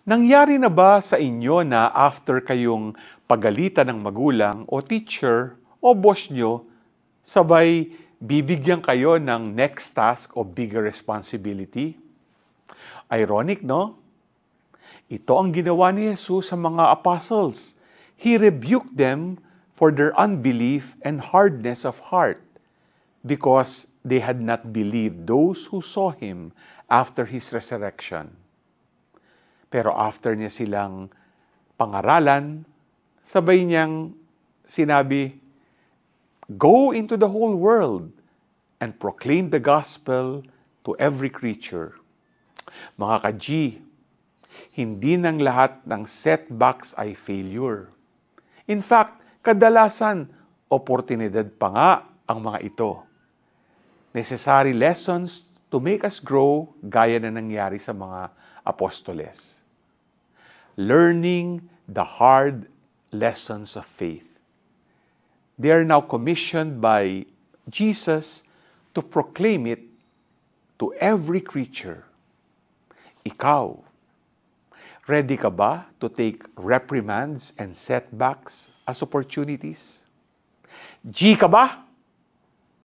Nangyari na ba sa inyo na after kayong pagalitan ng magulang o teacher o boss nyo, sabay bibigyan kayo ng next task o bigger responsibility? Ironic, no? Ito ang ginawa ni Jesus sa mga apostles. He rebuked them for their unbelief and hardness of heart because they had not believed those who saw Him after His resurrection. Pero after niya silang pangaralan, sabay niyang sinabi, "Go into the whole world and proclaim the gospel to every creature." Mga ka-G, hindi ng lahat ng setbacks ay failure. In fact, kadalasan, oportunidad pa nga ang mga ito. Necessary lessons to make us grow gaya na nangyari sa mga apostoles. Learning the hard lessons of faith. They are now commissioned by Jesus to proclaim it to every creature. Ikaw, ready ka ba to take reprimands and setbacks as opportunities? G ka ba?